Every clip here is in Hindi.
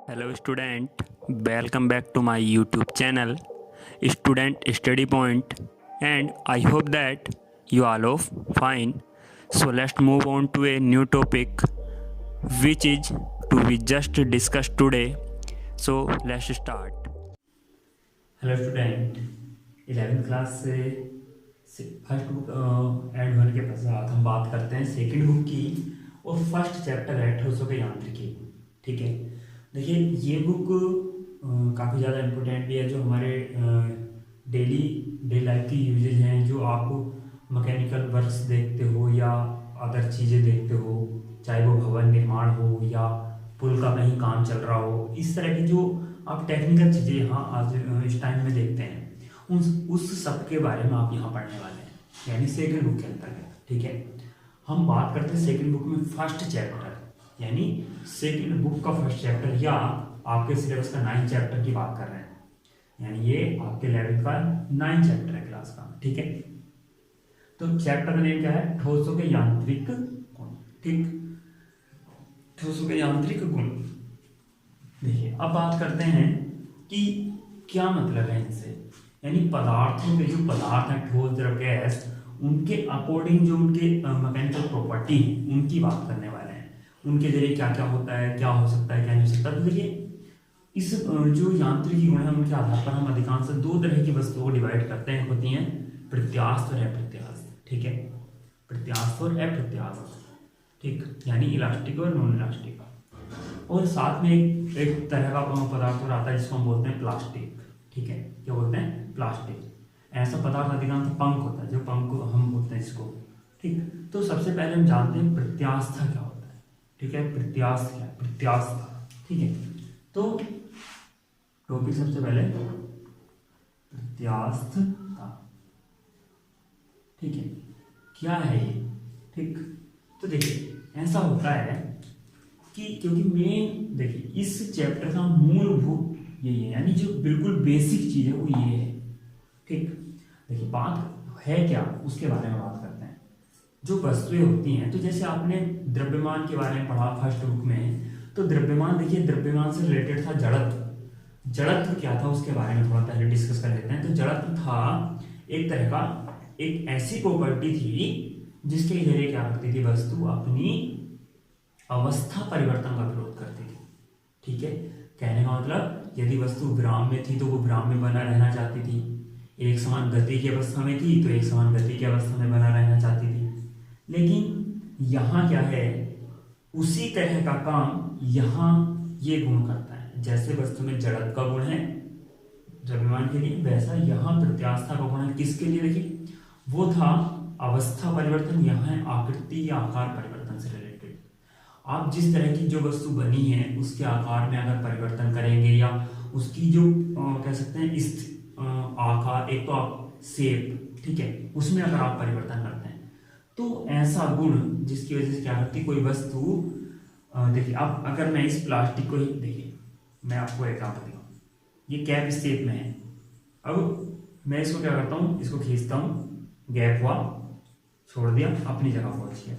Hello student, welcome back to my YouTube channel Student Study Point, and I hope that you all are fine. So let's move on to a new topic which is to be just discussed today. So let's start. Hello student, 11th class से फर्स्ट बुक एंड होने के पश्चात हम बात करते हैं सेकंड बुक की और फर्स्ट चैप्टर है ठोसों के यांत्रिकी। ठीक है, देखिए ये बुक काफ़ी ज़्यादा इम्पोर्टेंट भी है, जो हमारे डेली डे लाइफ की यूजेज हैं, जो आप मैकेनिकल वर्क्स देखते हो या अदर चीज़ें देखते हो, चाहे वो भवन निर्माण हो या पुल का कहीं काम चल रहा हो, इस तरह की जो आप टेक्निकल चीज़ें यहाँ आज इस टाइम में देखते हैं, उस सब के बारे में आप यहाँ पढ़ने वाले हैं, यानी सेकंड बुक के अंतर्गत। ठीक है, हम बात करते हैं सेकंड बुक में फर्स्ट चैप्टर, यानी सेकंड बुक का फर्स्ट चैप्टर, या आपके सिलेबस का 9th चैप्टर की बात कर रहे हैं, यानी ये आपके 11th का 9th चैप्टर है क्लास का। ठीक है, तो चैप्टर का नेम क्या है? ठोसों के यांत्रिक गुण। ठीक, ठोसों के यांत्रिक गुण। देखिए अब बात करते हैं कि क्या मतलब है इनसे, यानी पदार्थों के जो पदार्थ हैं, ठोस, द्रव, गैस, उनके अकॉर्डिंग जो उनके मैकेनिकल प्रॉपर्टी है उनकी बात करने वाले हैं। उनके जरिए क्या क्या होता है, क्या हो सकता है, क्या नहीं हो सकता। तो देखिए इस जो यांत्रिकी गुण है उनके आधार पर हम अधिकांश 2 तरह की वस्तुओं को डिवाइड करते हैं, होती हैं प्रत्यास्थ और अप्रत्यास्थ। ठीक है, प्रत्यास्थ और अप्रत्यास्थ। ठीक, यानी इलास्टिक और नॉन इलास्टिक। और साथ में एक तरह का पदार्थ और आता है जिसको हम बोलते हैं प्लास्टिक। ठीक है, क्या बोलते हैं? प्लास्टिक। ऐसा पदार्थ अधिकांश पंख होता है, जो पंख हम बोलते हैं इसको। ठीक, तो सबसे पहले हम जानते हैं प्रत्यास्थ क्या होता है। ठीक है, प्रत्यास्थ क्या? प्रत्यास्थ। ठीक है, तो टॉपिक सबसे पहले प्रत्यास्थता। ठीक है, क्या है ये? ठीक, तो देखिए ऐसा होता है कि क्योंकि मेन देखिए इस चैप्टर का मूलभूत यही है, यानी जो बिल्कुल बेसिक चीज है वो ये है। ठीक, देखिए बात है क्या उसके बारे में बात करते हैं। जो वस्तुएं होती हैं, तो जैसे आपने द्रव्यमान के बारे में पढ़ा फर्स्ट बुक में, तो द्रव्यमान, देखिए द्रव्यमान से रिलेटेड था जड़त्व। जड़त्व क्या था उसके बारे में थोड़ा पहले डिस्कस कर लेते हैं। तो जड़त्व था एक तरह का, एक ऐसी प्रॉपर्टी थी जिसके जरिए क्या करती थी वस्तु अपनी अवस्था परिवर्तन का विरोध करती थी। ठीक है, कहने का मतलब यदि वस्तु विराम में थी तो वो विराम में बना रहना चाहती थी, एक समान गति की अवस्था में थी तो एक समान गति की अवस्था में बना रहना चाहती थी। लेकिन यहाँ क्या है, उसी तरह का काम यहाँ ये गुण करता है। जैसे वस्तु में जड़त्व का गुण है द्रव्यमान के लिए, वैसा यहाँ प्रत्यास्था का गुण है किसके लिए? देखिए वो था अवस्था परिवर्तन, यहाँ है आकृति या आकार परिवर्तन से रिलेटेड। आप जिस तरह की जो वस्तु बनी है उसके आकार में अगर परिवर्तन करेंगे, या उसकी जो कह सकते हैं आकार, एक तो आप शेप, ठीक है, उसमें अगर आप परिवर्तन करते हैं तो ऐसा गुण जिसकी वजह से क्या करती कोई वस्तु, देखिए अब अगर मैं इस प्लास्टिक को ही, देखिए मैं आपको एग्जाम्पल दूँ, ये कैप शेप में है। अब मैं इसको क्या करता हूँ, इसको खींचता हूँ, गैप हुआ, छोड़ दिया, अपनी जगह पहुंच गया,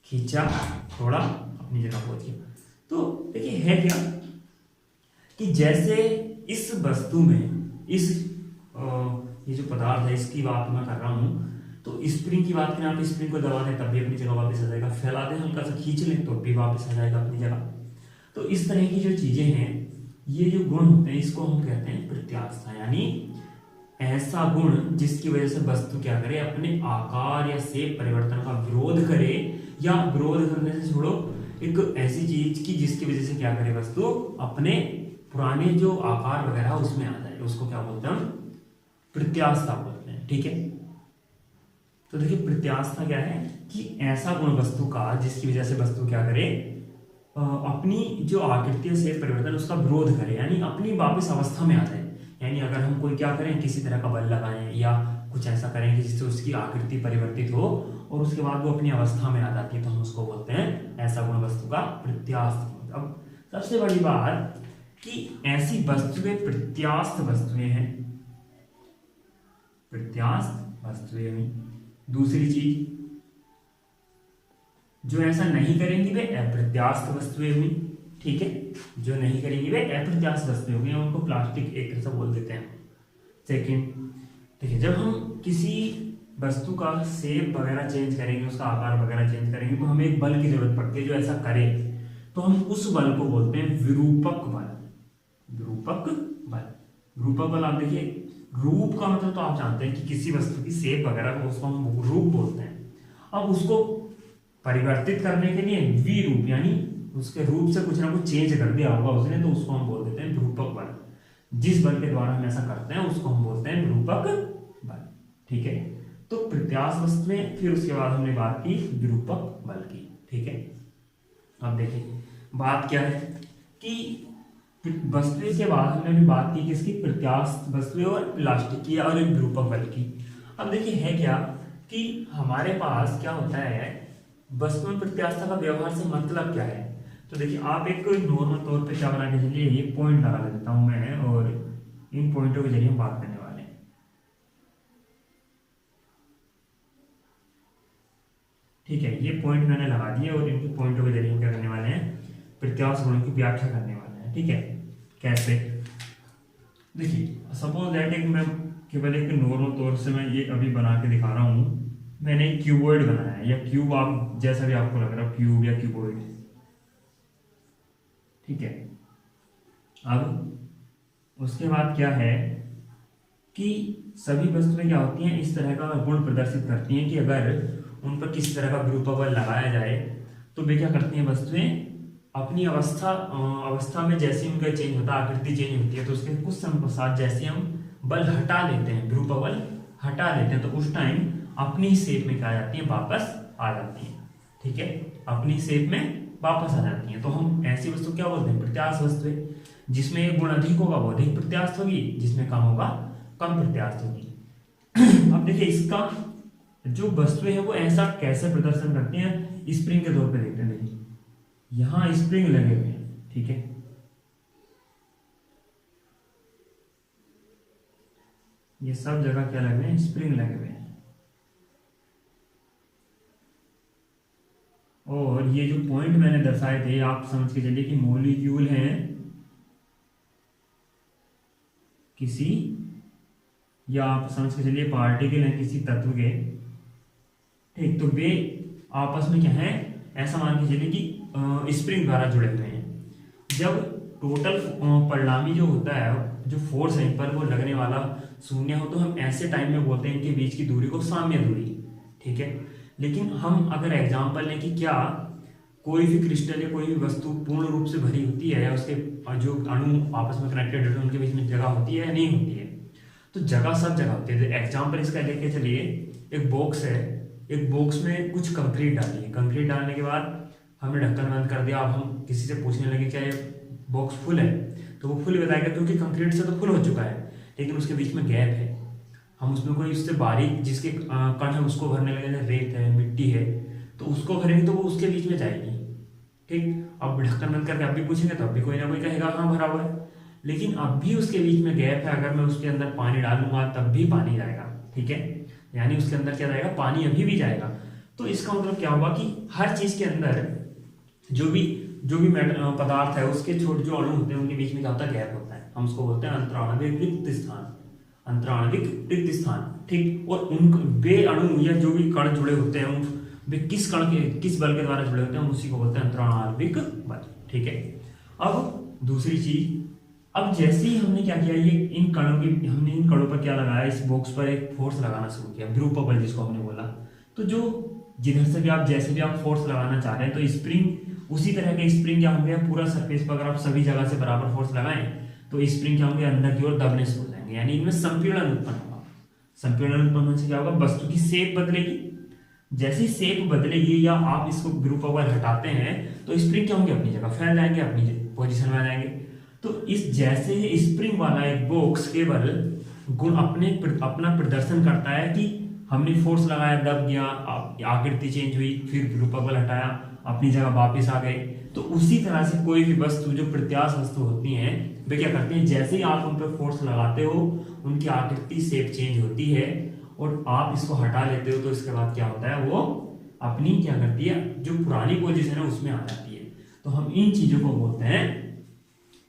खींचा, छोड़ा, अपनी जगह पहुंच गया। तो देखिए है क्या कि जैसे इस वस्तु में इस ये जो पदार्थ है इसकी बात मैं कर रहा हूं, तो स्प्रिंग की बात करें, आप स्प्रिंग को दबा दें तब भी अपनी जगह वापस आ जाएगा, फैला दें हल्का सा खींच लें तो भी वापस आ जाएगा अपनी जगह। तो इस तरह की जो चीजें हैं, ये जो गुण होते हैं, इसको हम कहते हैं प्रत्यास्था, यानी ऐसा गुण जिसकी वजह से वस्तु क्या करे, अपने आकार या शेप परिवर्तन का विरोध करे, या विरोध करने से छोड़ो, एक ऐसी चीज की जिसकी वजह से क्या करे वस्तु अपने पुराने जो आकार वगैरह उसमें आ जाए, उसको क्या बोलते हैं? हम प्रत्यास्था बोलते हैं। ठीक है, तो देखिए प्रत्यास्था क्या है कि ऐसा गुण वस्तु का जिसकी वजह से वस्तु क्या करे, अपनी जो आकृति से परिवर्तन उसका विरोध करे, यानी अपनी वापस अवस्था में आ जाए। यानी अगर हम कोई क्या करें, किसी तरह का बल लगाएं या कुछ ऐसा करें कि जिससे उसकी आकृति परिवर्तित हो और उसके बाद वो अपनी अवस्था में आ जाती है, तो हम उसको बोलते हैं ऐसा गुण वस्तु का प्रत्यास्थ। अब सबसे बड़ी बात कि ऐसी वस्तुएं प्रत्यास्थ वस्तुएं हैं, प्रत्यास्थ वस्तुएं हुई। दूसरी चीज जो ऐसा नहीं करेंगी वे अप्रत्यास्थ वस्तुएं हुई। ठीक है, जो नहीं करेंगी वे अप्रत्यास्थ वस्तुएं होंगी, उनको प्लास्टिक एक तरह से बोल देते हैं। सेकेंड, देखिए जब हम किसी वस्तु का शेप वगैरह चेंज करेंगे, उसका आकार वगैरह चेंज करेंगे, तो हमें एक बल की जरूरत पड़ती है जो ऐसा करे, तो हम उस बल को बोलते हैं विरूपक बल। विरूपक बल, विरूपक बल आप देखिए, रूप का मतलब तो आप जानते हैं कि किसी वस्तु की शेप वगैरह को उसको हम रूप बोलते हैं। अब उसको परिवर्तित करने के लिए विरूप यानी उसके रूप से कुछ ना कुछ चेंज कर दिया होगा उसने, तो उसको हम बोल देते हैं विरूपक बल। जिस बल के द्वारा हम ऐसा करते हैं उसको हम बोलते हैं विरूपक बल। ठीक है, तो प्रत्यास्थ वस्तुएं, फिर उसके बाद हमने बात की विरूपक बल की। ठीक है, अब देखिए बात क्या है कि वस्तुएं के बाद हमने अभी बात की किसकी, प्रत्यास्थ वस्तुएं और प्लास्टिक की और विरूपक बल की। अब देखिए है क्या कि हमारे पास क्या होता है, वस्तु में प्रत्यास्थता का व्यवहार से मतलब क्या है। तो देखिए आप एक नॉर्मल तौर पे क्या बना के चलिए, ये पॉइंट लगा देता हूं मैं, और इन पॉइंटों के जरिए हम बात करने वाले हैं। ठीक है, ये पॉइंट मैंने लगा दिए और इनके पॉइंटों के जरिए हम क्या करने वाले हैं, प्रत्यास्थ गुणों की व्याख्या करने वाले हैं। ठीक है, कैसे, देखिए सपोज दैट एक मैं केवल एक नॉर्मल तौर से मैं ये अभी बना के दिखा रहा हूं, मैंने एक क्यूबॉइड बनाया है, या क्यूब आप जैसा भी आपको लग रहा है, क्यूब या क्यूबॉइड। ठीक है, अब उसके बाद क्या है कि सभी वस्तुएं क्या होती हैं, इस तरह का गुण प्रदर्शित करती हैं कि अगर उन पर किसी तरह का विरूपक बल लगाया जाए तो वे क्या करती हैं, वस्तुएं अपनी अवस्था में जैसे उनका चेंज होता है, आकृति चेंज होती है, तो उसके कुछ समय पश्चात जैसे हम बल हटा लेते हैं, विरूपक बल हटा लेते हैं, तो उस टाइम अपनी शेप में क्या आ जाती है, वापस आ जाती है। ठीक है, अपनी शेप में वापस आ जाती है। तो हम ऐसी वस्तु क्या बोलते हैं, प्रत्यास्थ वस्तुएं। जिसमें एक गुण अधिक होगा वो अधिक प्रत्यास्थ होगी, जिसमें कम होगा कम प्रत्यास्थ होगी। अब देखिए इसका जो वस्तुएं है वो ऐसा कैसे प्रदर्शन करती हैं, स्प्रिंग के तौर पे देखते हैं। देखिए यहां स्प्रिंग लगे हुए हैं, ठीक है, ये सब जगह क्या लगे हैं, स्प्रिंग लगे हुए हैं। और ये जो पॉइंट मैंने दर्शाए थे आप समझ के चलिए कि मॉलिक्यूल हैं किसी, या आप समझ के चलिए पार्टिकल हैं किसी तत्व के। ठीक, तो वे आपस में क्या है, ऐसा मान के चलिए कि स्प्रिंग द्वारा जुड़े हुए हैं। जब टोटल परिणामी जो होता है, जो फोर्स है इन पर वो लगने वाला शून्य हो, तो हम ऐसे टाइम में बोलते हैं इनके बीच की दूरी को साम्य दूरी। ठीक है, लेकिन हम अगर एग्जांपल लें कि क्या कोई भी क्रिस्टल या कोई भी वस्तु पूर्ण रूप से भरी होती है, या उसके जो अणु आपस में कनेक्टेड होते हैं उनके बीच में जगह होती है या नहीं होती है, तो जगह सब जगह होती है। एग्जाम्पल इसका लेके चलिए, एक बॉक्स है, एक बॉक्स में कुछ कंक्रीट डाली है, कंक्रीट डालने के बाद हमने ढक्कन बंद कर दिया। अब हम किसी से पूछने लगे क्या ये बॉक्स फुल है, तो वो फुल बताएगा क्योंकि कंक्रीट से तो फुल हो चुका है, लेकिन उसके बीच में गैप है। हम उसमें कोई उससे बारीक जिसके कण है उसको भरने लगे, रेत है, मिट्टी है, तो उसको भरेंगे तो वो उसके बीच में जाएगी। ठीक, अब ढक्कन बंद करके अब भी पूछेंगे तो अब भी कोई ना कोई कहेगा हाँ भरा हुआ है, लेकिन अब भी उसके बीच में गैप है। अगर मैं उसके अंदर पानी डालूंगा तब भी पानी जाएगा। ठीक है, यानी उसके अंदर क्या जाएगा, पानी अभी भी जाएगा। तो इसका मतलब क्या हुआ कि हर चीज के अंदर जो भी पदार्थ है उसके छोटे जो अणु होते हैं उनके बीच में क्या होता है, गैप होता है। हम उसको बोलते हैं अंतराणविक रिक्त स्थान, अंतराणविक रिक्त स्थान। ठीक, और उन वे अणु या जो भी कण जुड़े होते हैं वे किस कण के किस बल के द्वारा जुड़े होते हैं, हम उसी को बोलते हैं अंतराणविक बल। ठीक है, अब दूसरी चीज, अब जैसे ही हमने क्या किया, ये हमने इन कणों पर क्या लगाया, इस बॉक्स पर एक फोर्स लगाना शुरू किया, विरूपक बल जिसको हमने बोला। तो जो जिधर से भी आप जैसे भी आप फोर्स लगाना चाह रहे हैं, तो स्प्रिंग उसी तरह के स्प्रिंग क्या होंगे, पूरा सरफेस पर अगर आप सभी जगह से बराबर फोर्स लगाएं तो स्प्रिंग क्या होंगे, अंदर की ओर दबने शुरू हो जाएंगे, यानी इनमें संपीड़न उत्पन्न होगा। संपीड़न उत्पन्न होने से क्या होगा, वस्तु की शेप बदलेगी। जैसी शेप बदलेगी या आप इसको विरूपक बल हटाते हैं तो स्प्रिंग क्या होंगे, अपनी जगह फैल जाएंगे, अपनी पोजीशन में आ जाएंगे। तो इस जैसे ही स्प्रिंग वाला एक बॉक्स केवल गुण अपना प्रदर्शन करता है कि हमने फोर्स लगाया, दब गया, आकृति चेंज हुई, फिर विरूपक बल हटाया, अपनी जगह वापस आ गए। तो उसी तरह से कोई भी वस्तु जो प्रत्यास्थ वस्तु होती हैं वे क्या करती हैं, जैसे ही आप उन पर फोर्स लगाते हो उनकी आकृति शेप चेंज होती है, और आप इसको हटा लेते हो तो इसके बाद क्या होता है, वो अपनी क्या करती है, जो पुरानी पोजीशन है उसमें आ जाती है। तो हम इन चीजों को बोलते हैं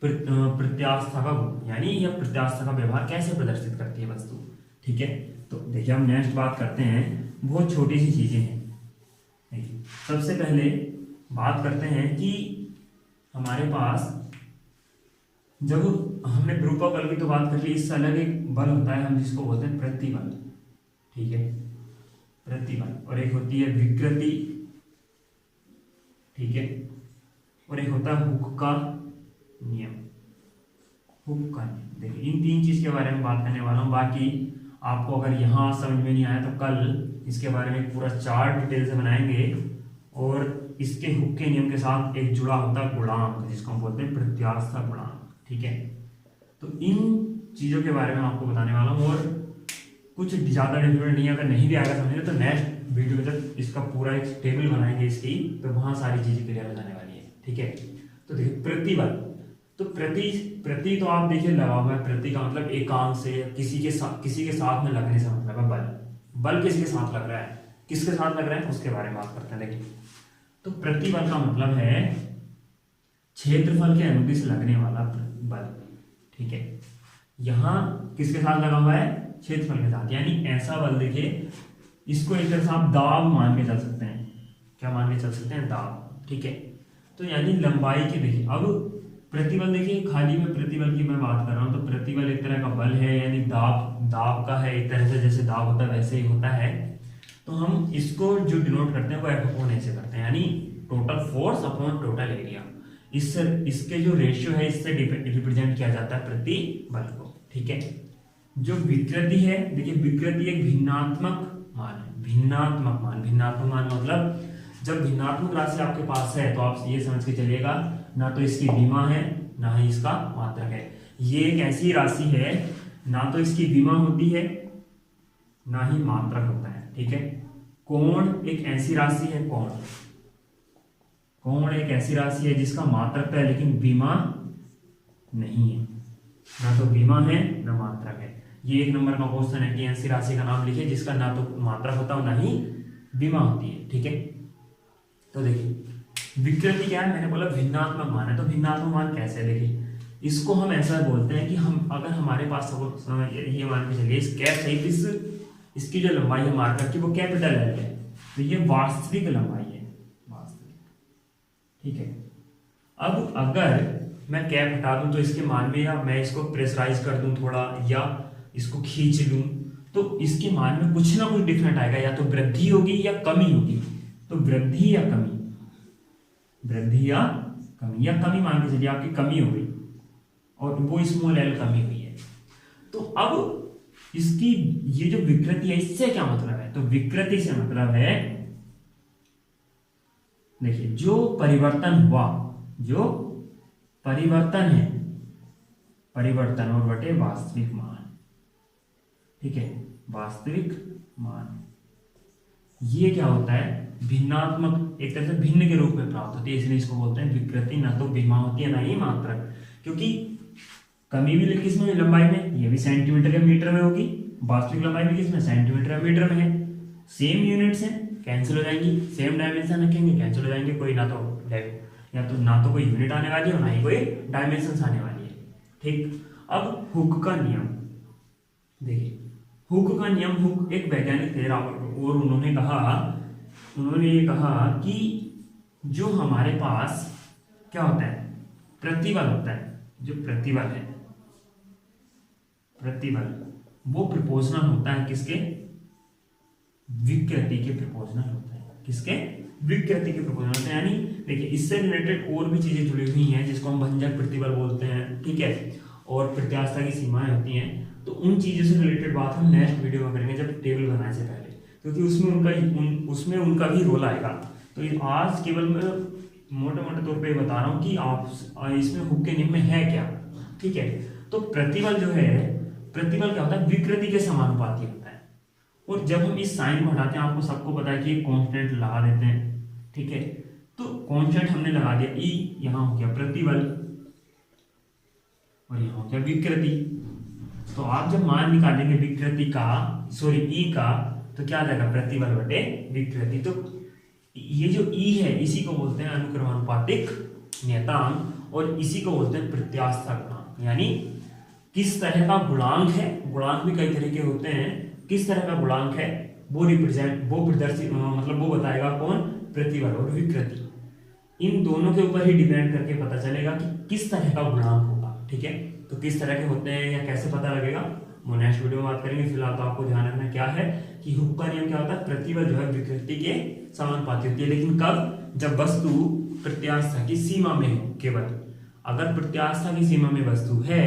प्रत्यास्था का गुण, यानी यह प्रत्यास्था का व्यवहार कैसे प्रदर्शित करती है वस्तु। ठीक है, तो देखिए हम नेक्स्ट बात करते हैं, बहुत छोटी सी चीजें हैं। देखिए सबसे पहले बात करते हैं कि हमारे पास जब हमने विरूपक बल की तो बात कर ली, इससे अलग एक बल होता है हम जिसको बोलते हैं प्रतिबल। ठीक है, प्रतिबल, और एक होती है विकृति। ठीक है, और एक होता है हुक का नियम। हुक का नियम, देखिए इन तीन चीज के बारे में बात करने वाला हूं। बाकी आपको अगर यहाँ समझ में नहीं आया तो कल इसके बारे में पूरा चार्ट डिटेल से बनाएंगे, और इसके हुक के नियम के साथ एक जुड़ा होता है गुणांक जिसको हम बोलते हैं प्रत्यास्था गुणांक। ठीक है, तो इन चीजों के बारे में आपको बताने वाला हूँ, और कुछ ज्यादा डिफिकल्ट नहीं, अगर नहीं भी आएगा समझने तो नेक्स्ट वीडियो में जब इसका पूरा एक टेबल बनाएंगे इसकी, तो वहां सारी चीजें क्लियर हो जाने वाली है। ठीक है, तो देखिए प्रतिबल, तो प्रति तो आप देखिए लगा हुआ है, प्रति का मतलब एकांक से किसी के साथ में लगने से मतलब है बल किसी के साथ लग रहा है, किसके साथ लग रहा है उसके बारे में बात करते हैं। देखिए तो प्रतिबल का मतलब है क्षेत्रफल के अनुदिश लगने वाला बल। ठीक है, यहां किसके साथ लगा हुआ है, क्षेत्रफल के साथ, यानी ऐसा बल देखिए, इसको एक तरह से आप दाब मान के चल सकते हैं। क्या मान के चल सकते हैं, दाब। ठीक है, तो यानी लंबाई के, देखिए अब प्रतिबल, देखिए खाली में प्रतिबल की मैं बात कर रहा हूं, तो प्रतिबल एक तरह का बल है, यानी दाब का है, एक तरह से जैसे दाब होता है वैसे ही होता है। तो हम इसको जो डिनोट करते हैं वो F अपॉन ऐसे करते हैं, यानी total force upon total area. इसके जो रेशियो है इससे रिप्रेजेंट किया जाता है प्रतिबल को। ठीक है, जो विकृति है, देखिए विकृति एक भिन्नात्मक मान है। भिन्नात्मक मान मतलब जब भिन्नात्मक राशि आपके पास है तो आप ये समझ के चलिएगा, ना तो इसकी विमा है ना ही इसका मात्रक है। ये एक ऐसी राशि है, ना तो इसकी विमा होती है ना ही मात्रक होता है। ठीक है, कोण एक ऐसी राशि है, कोण एक ऐसी राशि है जिसका मात्रक है लेकिन विमा नहीं है, ना तो विमा है ना मात्रक है। ये एक नंबर का क्वेश्चन है कि ऐसी राशि का नाम लिखिए जिसका ना तो मात्रक होता है ना ही विमा होती है। ठीक है, तो देखिए विकृति क्या है, मैंने बोला भिन्नात्मक मान है। तो भिन्नात्मक मान कैसे है, देखिए इसको हम ऐसा बोलते हैं कि हम अगर हमारे पास ये मान के चलिए इस कैप सहित इसकी जो लंबाई है मार्कर की वो कैपिटल एल है, तो ये वास्तविक लंबाई है, वास्तविक। ठीक है, अब अगर मैं कैप हटा दूं तो इसके मान में, या मैं इसको प्रेशराइज कर दूं थोड़ा, या इसको खींच लूं, तो इसके मान में कुछ ना कुछ डिफरेंट आएगा, या तो वृद्धि होगी या कमी होगी। तो वृद्धि या कमी मान के चलिए आपकी कमी हो गई, और वो स्मॉल एल कमी हुई है। तो अब इसकी ये जो विकृति है इससे क्या मतलब है, तो विकृति से मतलब है, देखिए जो परिवर्तन हुआ, जो परिवर्तन है, परिवर्तन और बटे वास्तविक मान। ठीक है, वास्तविक मान, ये क्या होता है, भिन्नात्मक, एक तरह से भिन्न के रूप में प्राप्त होती है, इसलिए इसको बोलते हैं विकृति। ना तो विमा होती है ना ही मात्रक, क्योंकि कमी भी किसमें, लंबाई में, ये भी सेंटीमीटर या मीटर में होगी, वास्तविक लंबाई भी किसमें, सेंटीमीटर या मीटर में है। सेम यूनिट्स हैं, कैंसिल हो जाएंगी, सेम डायमेंशन रखेंगे, कैंसिल हो जाएंगे, कोई ना तो कोई यूनिट आने वाली है ना ही कोई डायमेंशन आने वाली है। ठीक, अब हुक का नियम, देखिए हुक का नियम, हुक एक वैज्ञानिक थे और उन्होंने ये कहा कि जो हमारे पास क्या होता है, प्रतिबल होता है, जो प्रतिबल है, वो प्रोपोर्शनल होता है किसके, विकृति के प्रोपोर्शनल होता है। किसके, विकृति के प्रोपोर्शनल होता है। यानी देखिए इससे रिलेटेड और भी चीजें जुड़ी हुई हैं जिसको हम भंजक प्रतिबल बोलते हैं। ठीक है, और प्रत्यास्था की सीमाएं होती हैं, तो उन चीजों से रिलेटेड बात हम नेक्स्ट वीडियो में करेंगे जब टेबल बनाने से पहले, क्योंकि उसमें उनका भी रोल आएगा। तो आज केवल मैं मोटे मोटे तौर पे बता रहा हूँ कि आप इसमें हुक के नियम में है क्या। ठीक है, तो प्रतिबल जो है, प्रतिबल क्या होता है, विकृति के समानुपाती होता है। और जब हम इस साइन को हटाते हैं, आपको सबको पता है कि एक कांस्टेंट लगा देते हैं। ठीक है, तो कांस्टेंट हमने लगा दिया, ई यहाँ हो गया प्रतिबल और यहाँ हो गया विकृति। तो आप जब मान निकालेंगे विकृति का, सॉरी ई का, तो क्या आ जाएगा, प्रतिबल बटे विकृति। तो ये जो ई है इसी को बोलते हैं अनुक्रमानुपातिक नियतांक, और इसी को बोलते हैं प्रत्यास्था गुणांक। यानी किस तरह का गुणांक है, गुणांक भी कई तरह के होते हैं, किस तरह का गुणांक है वो प्रदर्शित मतलब वो बताएगा कौन, प्रतिबल और विकृति। इन दोनों के ऊपर ही डिपेंड करके पता चलेगा कि किस तरह का गुणांक होगा। ठीक है, तो किस तरह के होते हैं या कैसे पता लगेगा वो नेक्स्ट वीडियो में बात करेंगे। फिलहाल तो आपको ध्यान रखना क्या है कि हुक का नियम क्या होता है, प्रतिबल जो है विकृति के समानुपाती होती है, लेकिन कब, जब वस्तु प्रत्यास्था की सीमा में हो। केवल अगर प्रत्यास्था की सीमा में वस्तु है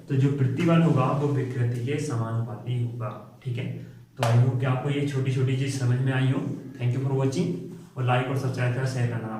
तो जो प्रतिबल होगा वो विकृति के समानुपाती होगा। ठीक है, तो आई होप कि आपको ये छोटी छोटी चीज समझ में आई हो। थैंक यू फॉर वॉचिंग, और लाइक और सब्सक्राइब कर शेयर करना।